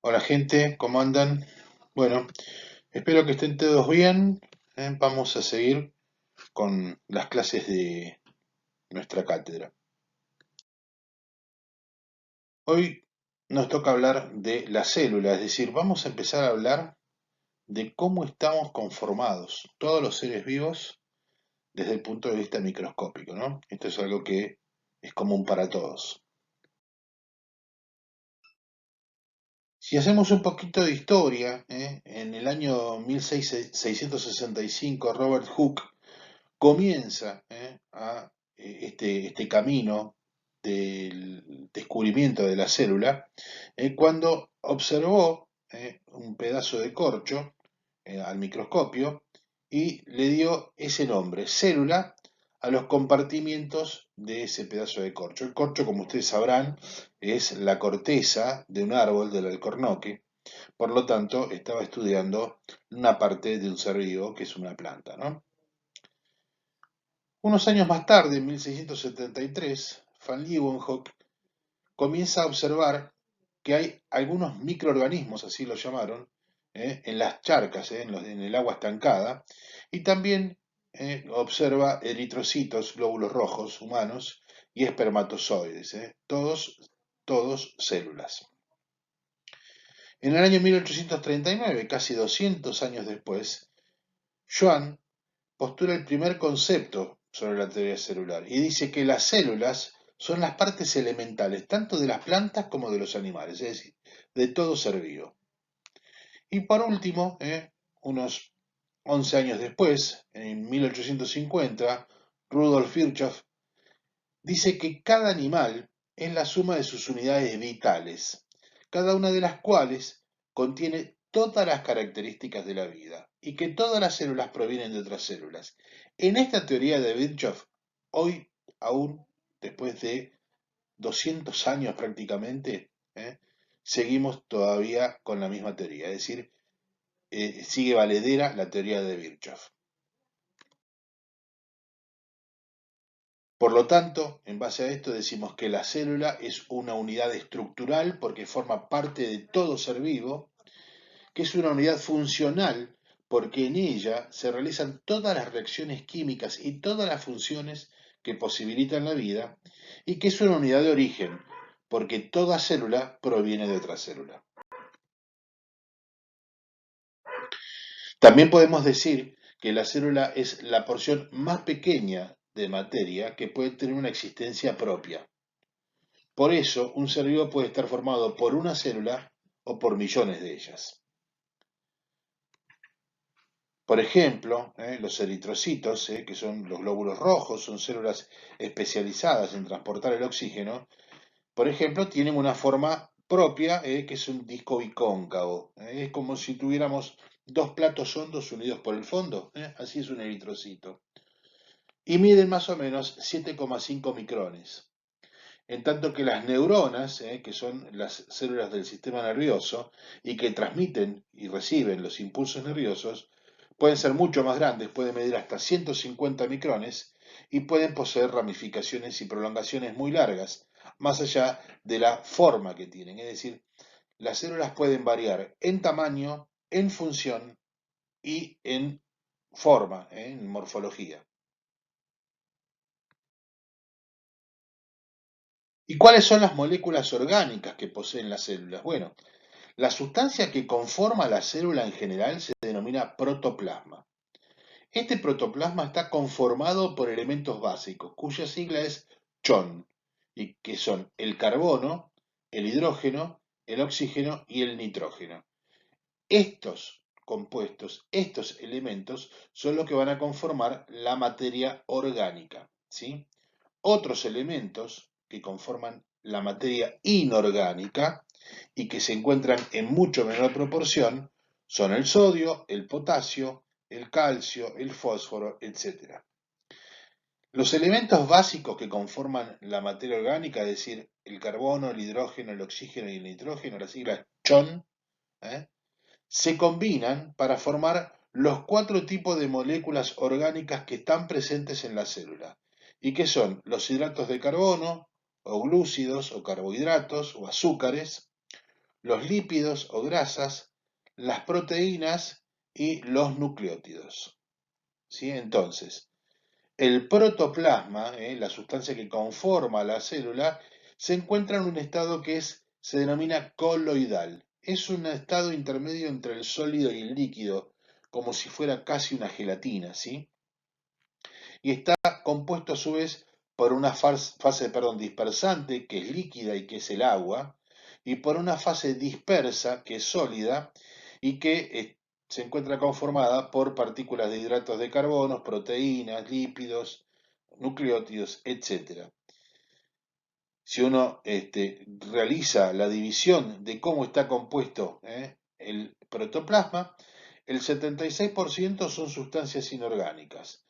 Hola gente, ¿cómo andan? Bueno, espero que estén todos bien. Vamos a seguir con las clases de nuestra cátedra. Hoy nos toca hablar de la célula, es decir, vamos a empezar a hablar de cómo estamos conformados todos los seres vivos desde el punto de vista microscópico, ¿no? Esto es algo que es común para todos. Si hacemos un poquito de historia, en el año 1665 Robert Hooke comienza este camino del descubrimiento de la célula cuando observó un pedazo de corcho al microscopio y le dio ese nombre, célula, a los compartimientos de ese pedazo de corcho. El corcho, como ustedes sabrán, es la corteza de un árbol del alcornoque, por lo tanto estaba estudiando una parte de un ser vivo que es una planta, ¿no? Unos años más tarde, en 1673, Van Leeuwenhoek comienza a observar que hay algunos microorganismos, así lo llamaron, en las charcas, en el agua estancada, y también observa eritrocitos, glóbulos rojos humanos y espermatozoides, todos células. En el año 1839, casi 200 años después, Schwann postula el primer concepto sobre la teoría celular y dice que las células son las partes elementales tanto de las plantas como de los animales, es decir, de todo ser vivo. Y por último, unos 11 años después, en 1850, Rudolf Virchow dice que cada animal es la suma de sus unidades vitales, cada una de las cuales contiene todas las características de la vida y que todas las células provienen de otras células. En esta teoría de Virchow, hoy aún, después de 200 años prácticamente, seguimos todavía con la misma teoría, es decir, sigue valedera la teoría de Virchow. Por lo tanto, en base a esto decimos que la célula es una unidad estructural porque forma parte de todo ser vivo, que es una unidad funcional porque en ella se realizan todas las reacciones químicas y todas las funciones que posibilitan la vida, y que es una unidad de origen porque toda célula proviene de otra célula. También podemos decir que la célula es la porción más pequeña de materia que puede tener una existencia propia. Por eso, un ser vivo puede estar formado por una célula o por millones de ellas. Por ejemplo, los eritrocitos, que son los glóbulos rojos, son células especializadas en transportar el oxígeno. Por ejemplo, tienen una forma propia, que es un disco bicóncavo. Es como si tuviéramos dos platos hondos unidos por el fondo. Así es un eritrocito. Y miden más o menos 7,5 micrones. En tanto que las neuronas, que son las células del sistema nervioso y que transmiten y reciben los impulsos nerviosos, pueden ser mucho más grandes, pueden medir hasta 150 micrones y pueden poseer ramificaciones y prolongaciones muy largas, más allá de la forma que tienen. Es decir, las células pueden variar en tamaño, en función y en forma, en morfología. ¿Y cuáles son las moléculas orgánicas que poseen las células? Bueno, la sustancia que conforma la célula en general se denomina protoplasma. Este protoplasma está conformado por elementos básicos, cuya sigla es CHON, y que son el carbono, el hidrógeno, el oxígeno y el nitrógeno. Estos compuestos, estos elementos, son los que van a conformar la materia orgánica, ¿sí? Otros elementos que conforman la materia inorgánica y que se encuentran en mucho menor proporción son el sodio, el potasio, el calcio, el fósforo, etc. Los elementos básicos que conforman la materia orgánica, es decir, el carbono, el hidrógeno, el oxígeno y el nitrógeno, las siglas CHON, ¿eh? se combinan para formar los cuatro tipos de moléculas orgánicas que están presentes en la célula y que son los hidratos de carbono, o glúcidos, o carbohidratos, o azúcares, los lípidos o grasas, las proteínas y los nucleótidos. ¿Sí? Entonces, el protoplasma, la sustancia que conforma la célula, se encuentra en un estado que se denomina coloidal. Es un estado intermedio entre el sólido y el líquido, como si fuera casi una gelatina, ¿sí? Y está compuesto a su vez por una fase dispersante, que es líquida y que es el agua, y por una fase dispersa, que es sólida, y que se encuentra conformada por partículas de hidratos de carbono, proteínas, lípidos, nucleótidos, etc. Si uno realiza la división de cómo está compuesto el protoplasma, el 76% son sustancias inorgánicas,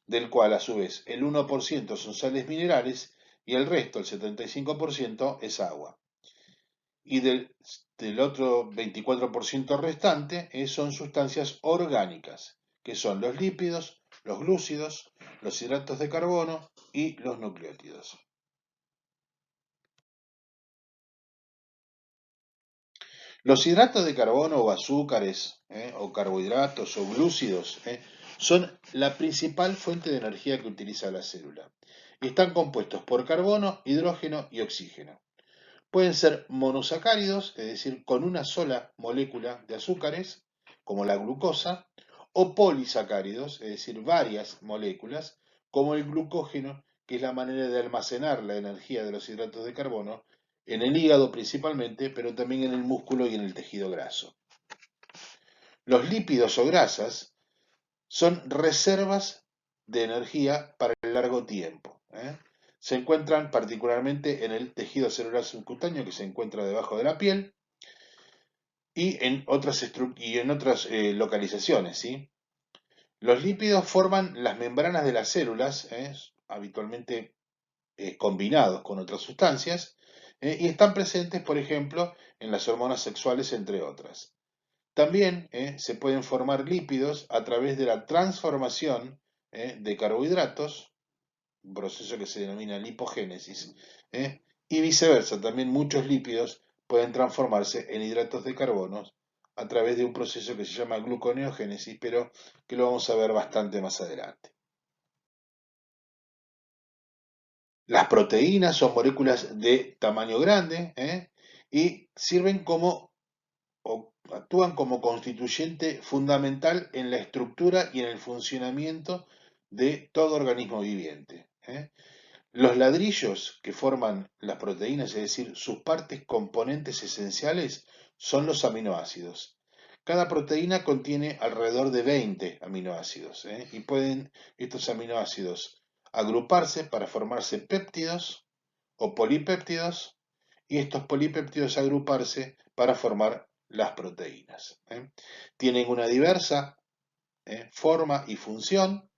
del cual a su vez el 1% son sales minerales y el resto, el 75%, es agua. Y del otro 24% restante son sustancias orgánicas, que son los lípidos, los glúcidos, los hidratos de carbono y los nucleótidos. Los hidratos de carbono o azúcares, o carbohidratos o glúcidos, son la principal fuente de energía que utiliza la célula. Y están compuestos por carbono, hidrógeno y oxígeno. Pueden ser monosacáridos, es decir, con una sola molécula de azúcares, como la glucosa, o polisacáridos, es decir, varias moléculas, como el glucógeno, que es la manera de almacenar la energía de los hidratos de carbono en el hígado principalmente, pero también en el músculo y en el tejido graso. Los lípidos o grasas son reservas de energía para el largo tiempo. Se encuentran particularmente en el tejido celular subcutáneo, que se encuentra debajo de la piel, y en otras localizaciones, ¿sí? Los lípidos forman las membranas de las células, habitualmente combinados con otras sustancias, y están presentes, por ejemplo, en las hormonas sexuales, entre otras. También se pueden formar lípidos a través de la transformación de carbohidratos, un proceso que se denomina lipogénesis, y viceversa. También muchos lípidos pueden transformarse en hidratos de carbono a través de un proceso que se llama gluconeogénesis, pero que lo vamos a ver bastante más adelante. Las proteínas son moléculas de tamaño grande y sirven o actúan como constituyente fundamental en la estructura y en el funcionamiento de todo organismo viviente. Los ladrillos que forman las proteínas, es decir, sus partes componentes esenciales, son los aminoácidos. Cada proteína contiene alrededor de 20 aminoácidos, y pueden estos aminoácidos agruparse para formarse péptidos o polipéptidos, y estos polipéptidos agruparse para formar las proteínas. Tienen una diversa forma y función.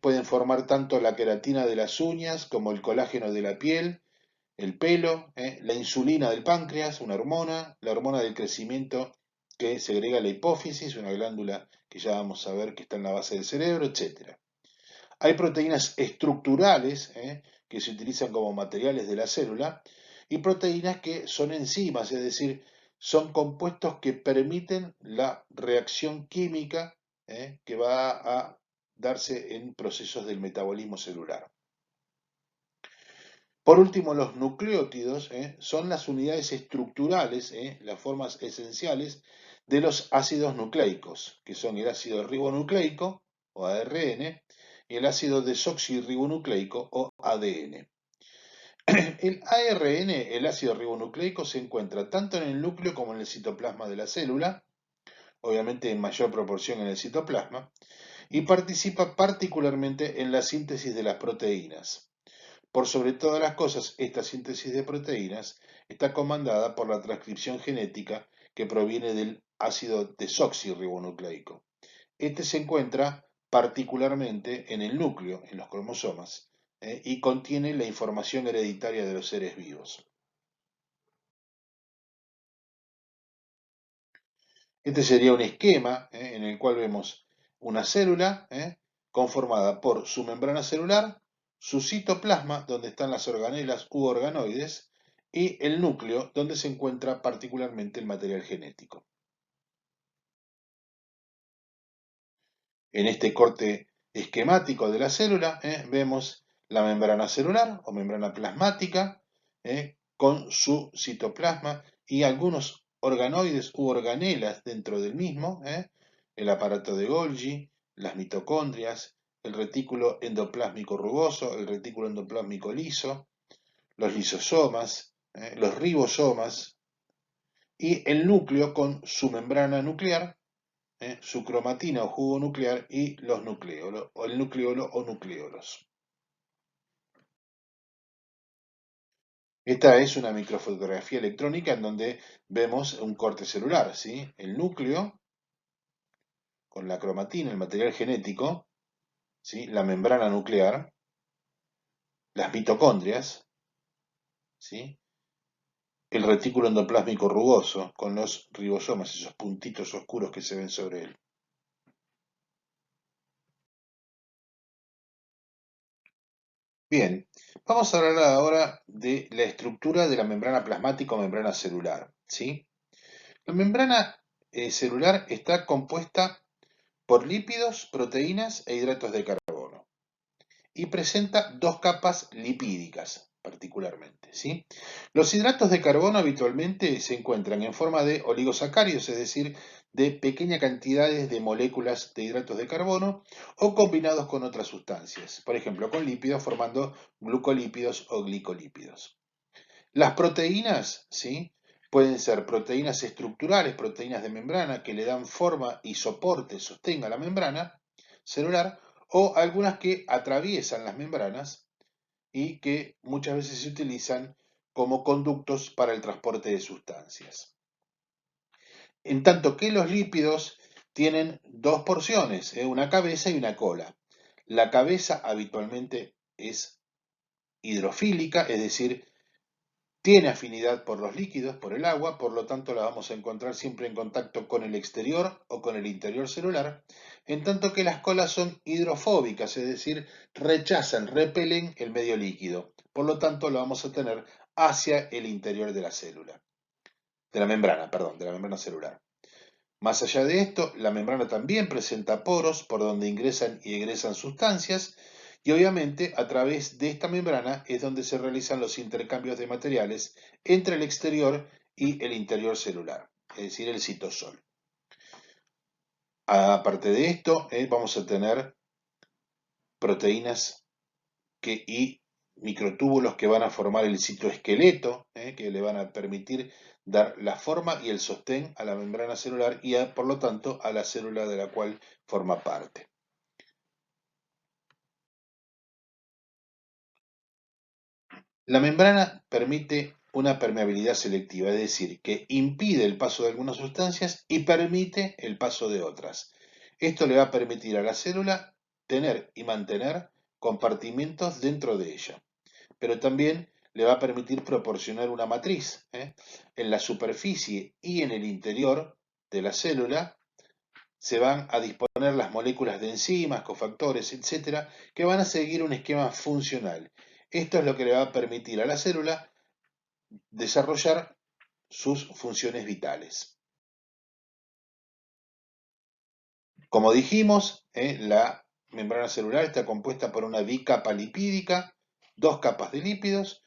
Pueden formar tanto la queratina de las uñas como el colágeno de la piel, el pelo, la insulina del páncreas, una hormona, la hormona del crecimiento que segrega la hipófisis, una glándula que ya vamos a ver que está en la base del cerebro, etc. Hay proteínas estructurales que se utilizan como materiales de la célula y proteínas que son enzimas, es decir, son compuestos que permiten la reacción química que va a darse en procesos del metabolismo celular. Por último, los nucleótidos son las unidades estructurales, las formas esenciales de los ácidos nucleicos, que son el ácido ribonucleico o ARN y el ácido desoxirribonucleico o ADN. El ARN, el ácido ribonucleico, se encuentra tanto en el núcleo como en el citoplasma de la célula, obviamente en mayor proporción en el citoplasma, y participa particularmente en la síntesis de las proteínas. Por sobre todas las cosas, esta síntesis de proteínas está comandada por la transcripción genética que proviene del ácido desoxirribonucleico. Este se encuentra particularmente en el núcleo, en los cromosomas, y contiene la información hereditaria de los seres vivos. Este sería un esquema en el cual vemos una célula conformada por su membrana celular, su citoplasma, donde están las organelas u organoides, y el núcleo, donde se encuentra particularmente el material genético. En este corte esquemático de la célula vemos la membrana celular o membrana plasmática con su citoplasma y algunos organoides u organelas dentro del mismo, el aparato de Golgi, las mitocondrias, el retículo endoplásmico rugoso, el retículo endoplásmico liso, los lisosomas, los ribosomas y el núcleo con su membrana nuclear, su cromatina o jugo nuclear y los nucleolos, o el nucleolo o nucleolos. Esta es una microfotografía electrónica en donde vemos un corte celular, ¿sí? El núcleo con la cromatina, el material genético, ¿sí? La membrana nuclear, las mitocondrias, ¿sí? El retículo endoplásmico rugoso con los ribosomas, esos puntitos oscuros que se ven sobre él. Bien, vamos a hablar ahora de la estructura de la membrana plasmática o membrana celular, ¿sí? La membrana celular está compuesta por lípidos, proteínas e hidratos de carbono y presenta dos capas lipídicas particularmente, ¿sí? Los hidratos de carbono habitualmente se encuentran en forma de oligosacáridos, es decir, de pequeñas cantidades de moléculas de hidratos de carbono o combinados con otras sustancias, por ejemplo, con lípidos formando glucolípidos o glicolípidos. Las proteínas, ¿sí? Pueden ser proteínas estructurales, proteínas de membrana que le dan forma y soporte, sostén a la membrana celular, o algunas que atraviesan las membranas y que muchas veces se utilizan como conductos para el transporte de sustancias. En tanto que los lípidos tienen dos porciones, una cabeza y una cola. La cabeza habitualmente es hidrofílica, es decir, tiene afinidad por los líquidos, por el agua, por lo tanto la vamos a encontrar siempre en contacto con el exterior o con el interior celular, en tanto que las colas son hidrofóbicas, es decir, rechazan, repelen el medio líquido. Por lo tanto, lo vamos a tener hacia el interior de la célula, de la membrana, perdón, de la membrana celular. Más allá de esto, la membrana también presenta poros por donde ingresan y egresan sustancias y obviamente a través de esta membrana es donde se realizan los intercambios de materiales entre el exterior y el interior celular, es decir, el citosol. Aparte de esto, vamos a tener proteínas y microtúbulos que van a formar el citoesqueleto, que le van a permitir dar la forma y el sostén a la membrana celular y por lo tanto a la célula de la cual forma parte. La membrana permite una permeabilidad selectiva, es decir, que impide el paso de algunas sustancias y permite el paso de otras. Esto le va a permitir a la célula tener y mantener compartimentos dentro de ella, pero también le va a permitir proporcionar una matriz. En la superficie y en el interior de la célula se van a disponer las moléculas de enzimas, cofactores, etcétera, que van a seguir un esquema funcional. Esto es lo que le va a permitir a la célula desarrollar sus funciones vitales. Como dijimos, la membrana celular está compuesta por una bicapa lipídica, dos capas de lípidos,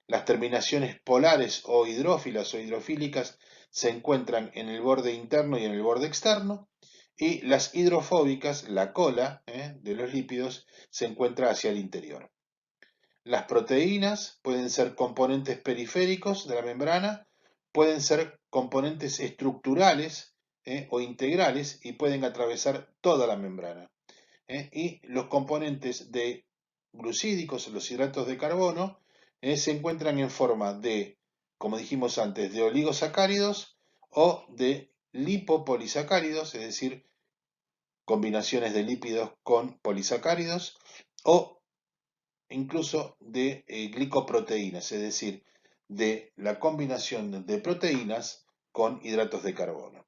las terminaciones polares o hidrófilas o hidrofílicas se encuentran en el borde interno y en el borde externo, y las hidrofóbicas, la cola de los lípidos, se encuentra hacia el interior. Las proteínas pueden ser componentes periféricos de la membrana, pueden ser componentes estructurales o integrales y pueden atravesar toda la membrana. Y los componentes de glucídicos, los hidratos de carbono, se encuentran en forma de, como dijimos antes, de oligosacáridos o de lipopolisacáridos, es decir, combinaciones de lípidos con polisacáridos, o incluso de glicoproteínas, es decir, de la combinación de proteínas con hidratos de carbono.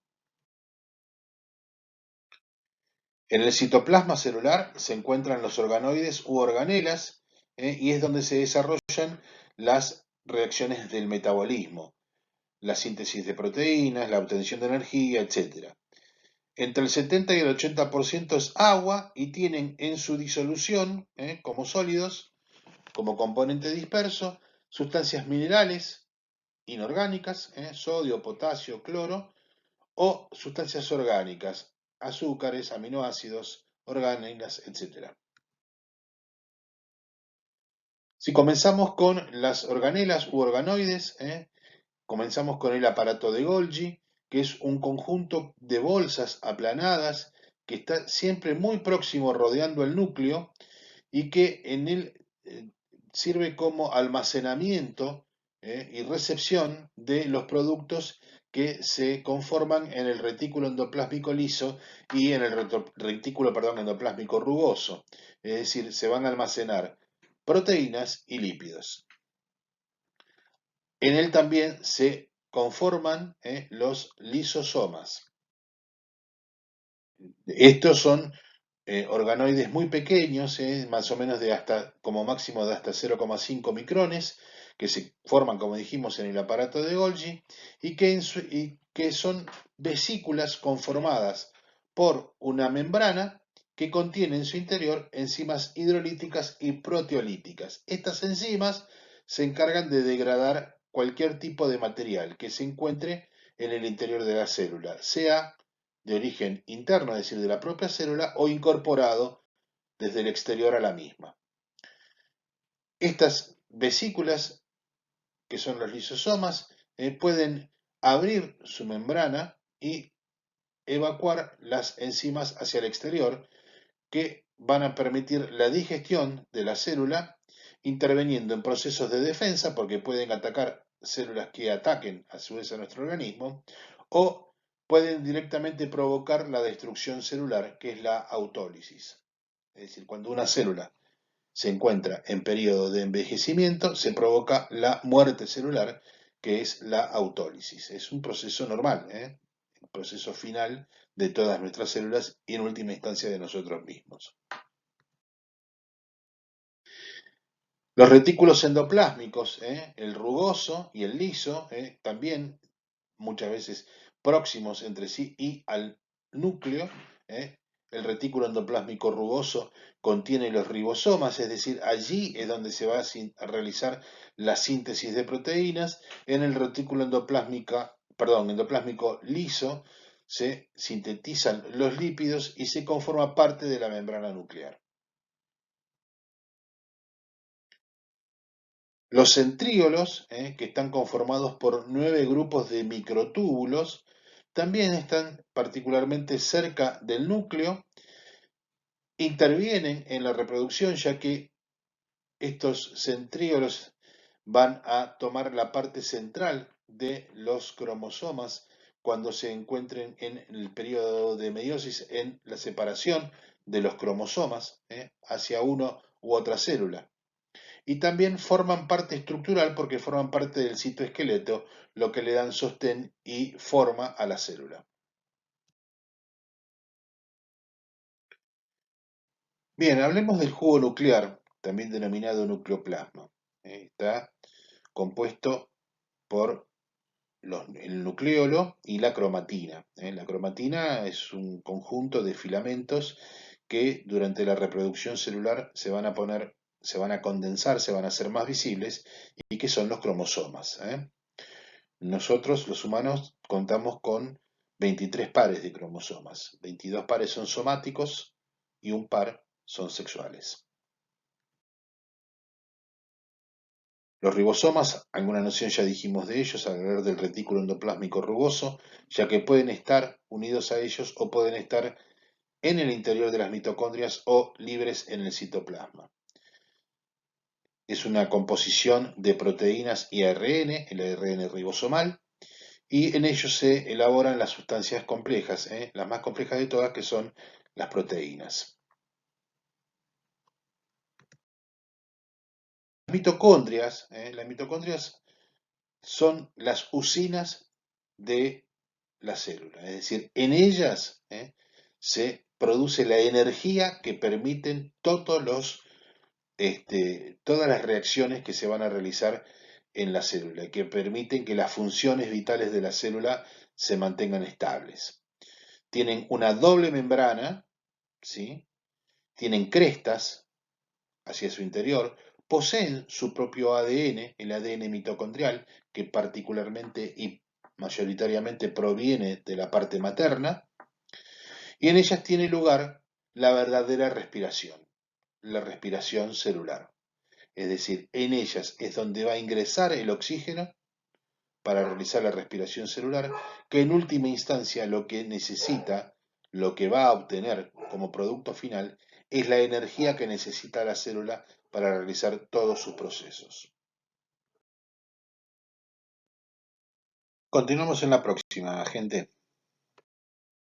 En el citoplasma celular se encuentran los organoides u organelas y es donde se desarrollan las reacciones del metabolismo, la síntesis de proteínas, la obtención de energía, etc. Entre el 70 y el 80% es agua y tienen en su disolución, como sólidos, como componente disperso, sustancias minerales inorgánicas, sodio, potasio, cloro, o sustancias orgánicas, azúcares, aminoácidos, orgánicas, etc. Si comenzamos con las organelas u organoides, comenzamos con el aparato de Golgi, que es un conjunto de bolsas aplanadas que está siempre muy próximo rodeando el núcleo y que en él sirve como almacenamiento y recepción de los productos que se conforman en el retículo endoplásmico liso y en el retículo, endoplásmico rugoso. Es decir, se van a almacenar proteínas y lípidos. En él también se conforman los lisosomas. Estos son organoides muy pequeños, más o menos de hasta, como máximo de hasta 0,5 micrones, que se forman, como dijimos, en el aparato de Golgi y que son vesículas conformadas por una membrana que contiene en su interior enzimas hidrolíticas y proteolíticas. Estas enzimas se encargan de degradar cualquier tipo de material que se encuentre en el interior de la célula, sea de origen interno, es decir, de la propia célula, o incorporado desde el exterior a la misma. Estas vesículas, que son los lisosomas, pueden abrir su membrana y evacuar las enzimas hacia el exterior, que van a permitir la digestión de la célula, interviniendo en procesos de defensa, porque pueden atacar células que ataquen a su vez a nuestro organismo, o pueden directamente provocar la destrucción celular, que es la autólisis. Es decir, cuando una célula se encuentra en periodo de envejecimiento, se provoca la muerte celular, que es la autólisis. Es un proceso normal, el proceso final de todas nuestras células y en última instancia de nosotros mismos. Los retículos endoplásmicos, el rugoso y el liso, también muchas veces próximos entre sí y al núcleo. El retículo endoplásmico rugoso contiene los ribosomas, es decir, allí es donde se va a realizar la síntesis de proteínas. En el retículo endoplásmico liso se sintetizan los lípidos y se conforma parte de la membrana nuclear. Los centríolos, que están conformados por 9 grupos de microtúbulos, también están particularmente cerca del núcleo, intervienen en la reproducción ya que estos centríolos van a tomar la parte central de los cromosomas cuando se encuentren en el periodo de meiosis, en la separación de los cromosomas hacia uno u otra célula. Y también forman parte estructural porque forman parte del citoesqueleto, lo que le dan sostén y forma a la célula. Bien, hablemos del jugo nuclear, también denominado nucleoplasma. Está compuesto por el nucleolo y la cromatina. La cromatina es un conjunto de filamentos que durante la reproducción celular se van a condensar, se van a hacer más visibles y que son los cromosomas. Nosotros, los humanos, contamos con 23 pares de cromosomas. 22 pares son somáticos y un par son sexuales. Los ribosomas, alguna noción ya dijimos de ellos al hablar del retículo endoplásmico rugoso, ya que pueden estar unidos a ellos o pueden estar en el interior de las mitocondrias o libres en el citoplasma. Es una composición de proteínas y ARN, el ARN ribosomal, y en ellos se elaboran las sustancias complejas, las más complejas de todas, que son las proteínas. Las mitocondrias son las usinas de la célula, es decir, en ellas se produce la energía que permiten todas las reacciones que se van a realizar en la célula y que permiten que las funciones vitales de la célula se mantengan estables. Tienen una doble membrana, ¿sí? Tienen crestas hacia su interior, poseen su propio ADN, el ADN mitocondrial, que particularmente y mayoritariamente proviene de la parte materna, y en ellas tiene lugar la verdadera respiración, la respiración celular. Es decir, en ellas es donde va a ingresar el oxígeno para realizar la respiración celular, que en última instancia lo que necesita, lo que va a obtener como producto final, es la energía que necesita la célula para realizar todos sus procesos. Continuamos en la próxima, gente.